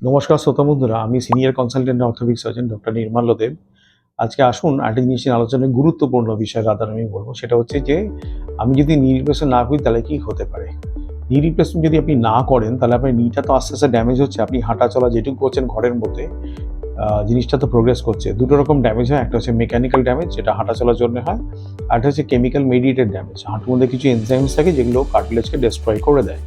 নমস্কার শ্রোতা বন্ধুরা, আমি senior consultant orthopedic surgeon doctor Nirmalya Deb. আজকে আসুন একটা জিনিস নিয়ে আলোচনায় গুরুত্বপূর্ণ বিষয় রাদার আমি বলবো, সেটা হচ্ছে যে আমি যদি নি রিপ্লেসমেন্ট না করি তাহলে কি হতে পারে। নি রিপ্লেসমেন্ট যদি আপনি না করেন তাহলে আপনার নিটা তো আস্তে আস্তে ড্যামেজ হচ্ছে। আপনি হাঁটা চলা যেটুকু করছেন ঘরের মধ্যে জিনিসটা তো প্রোগ্রেস করছে। দুটো রকম ড্যামেজ হয়, একটা হচ্ছে মেকানিক্যাল ড্যামেজ যেটা হাঁটা চলার জন্য হয়, আর একটা হচ্ছে কেমিক্যাল মেডিয়েটেড ড্যামেজ। হাঁটুর মধ্যে কিছু এনজাইমস থাকে যেগুলো কার্টিলেজকে ডেস্ট্রয় করে দেয়।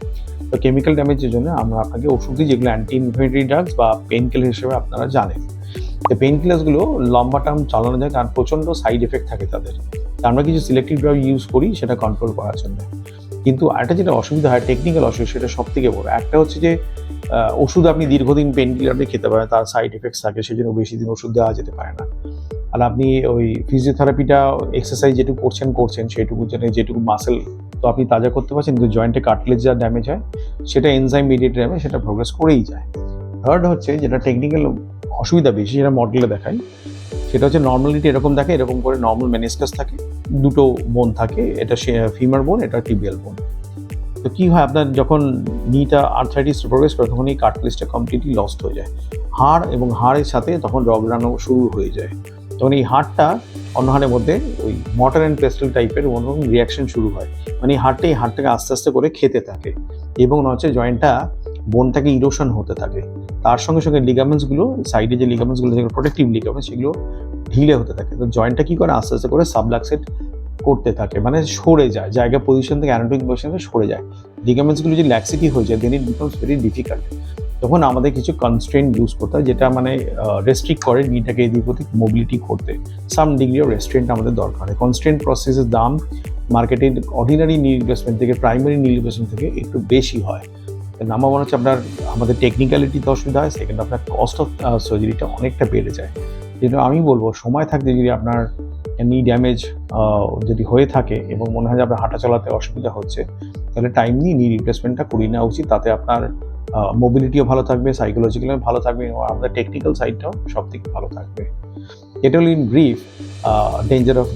তো কেমিক্যাল ড্যামেজের জন্য আমরা আপনাকে ওষুধ দিই যেগুলো অ্যান্টি ইনফ্লেমেটরি ড্রাগস বা পেন কিলার হিসেবে আপনারা জানেন। এই পেন কিলারসগুলো লম্বা টার্ম চালানো যায় কারণ প্রচণ্ড সাইড এফেক্ট থাকে তাদের। তা আমরা কিছু সিলেক্টিভ ড্রাগ ইউজ করি সেটা কন্ট্রোল করার জন্য। কিন্তু একটা যেটা অসুবিধা হয়, টেকনিক্যাল অসুবিধা, সেটা সব থেকে বড়। একটা হচ্ছে যে ওষুধ আপনি দীর্ঘদিন পেন কিলার আপনি খেতে পারেন, তার সাইড এফেক্টস থাকে, সেই জন্য বেশি দিন ওষুধ দেওয়া যেতে পারে না। আর আপনি ওই ফিজিওথেরাপিটা এক্সারসাইজ যেটুকু করছেন সেইটুকু জন্য যেটুকু মাসেল তো আপনি তাজা করতে পারছেন, কিন্তু জয়েন্টে কার্টিলেজ যা ড্যামেজ হয় সেটা এনজাইম মিডিয়েটেড ড্যামেজ, সেটা প্রোগ্রেস করেই যায়। থার্ড হচ্ছে যেটা টেকনিক্যাল অসুবিধা বেশি, যেটা মডেলে দেখায়, সেটা হচ্ছে নর্মালিটি এরকম থাকে, এরকম করে নর্মাল মেনিসকাস থাকে, দুটো বোন থাকে, এটা ফিমার বোন, এটা টিবিয়াল বোন। তো কি হয়, আপনার যখন নিটা আর্থ্রাইটিস প্রোগ্রেস করে তখন এই কার্টিলেজটা কমপ্লিটলি লস্ট হয়ে যায়। হাড় এবং হাড়ের সাথে তখন রগড়ানো শুরু হয়ে যায়। তখন এই হাড়টা অন্য হাড়ের মধ্যে ওই মর্টার অ্যান্ড পেস্টেল টাইপের অন্যরকম রিয়াকশন শুরু হয়। মানে এই হাড়টাকে আস্তে আস্তে করে খেতে থাকে এবং হচ্ছে জয়েন্টটা বোনটাকে ইরোশন হতে থাকে। তার সঙ্গে সঙ্গে লিগামেন্টসগুলো, সাইডে যে লিগামেন্টসগুলো যেগুলো প্রোটেক্টিভ লিগামেন্টস, সেগুলো ঢিলে হতে থাকে। তো জয়েন্টটা কী করে, আস্তে আস্তে করে সাবলাক্সেট করতে থাকে, মানে সরে যায়, জায়গা পজিশন থেকে অ্যানাটমিক পজিশনে সরে যায়। লিগামেন্টসগুলো যদি ল্যাক্সিটি হয়ে যায় দেন ইট বিকামস ভেরি ডিফিকাল্ট। তখন আমাদের কিছু কনস্ট্রেন্ট ইউজ করতে হয়, যেটা মানে রেস্ট্রিক্ট করে নিটাকে এদিক ওদিক মোবিলিটি করতে। সাম ডিগ্রি অফ রেস্ট্রেন্ট আমাদের দরকার হয়। কনস্ট্রেন্ট প্রসেসের দাম মার্কেটে অর্ডিনারি নি রিপ্লেসমেন্ট থেকে, প্রাইমারি নি রিপ্লেসমেন্ট থেকে একটু বেশি হয়। নাম্বার ওয়ান হচ্ছে আপনার আমাদের টেকনিক্যালিটিতে অসুবিধা হয়, সেকেন্ড আপনার কস্ট অফ সার্জারিটা অনেকটা বেড়ে যায়। যেটা আমি বলবো, সময় থাকতে যদি আপনার নি ড্যামেজ যদি হয়ে থাকে এবং মনে হয় যে আপনার হাঁটা চলাতে অসুবিধা হচ্ছে, তাহলে টাইম নিয়ে নি রিপ্লেসমেন্টটা করিয়ে নেওয়া উচিত। তাতে আপনার মোবিলিটিও ভালো থাকবে, সাইকোলজিক্যালিও ভালো থাকবে এবং আমাদের টেকনিক্যাল সাইডটাও সব থেকে ভালো থাকবে। এটা হল in brief danger of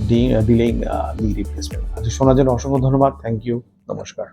delaying knee replacement. আজকে শোনার জন্য অসংখ্য ধন্যবাদ। Thank you. নমস্কার।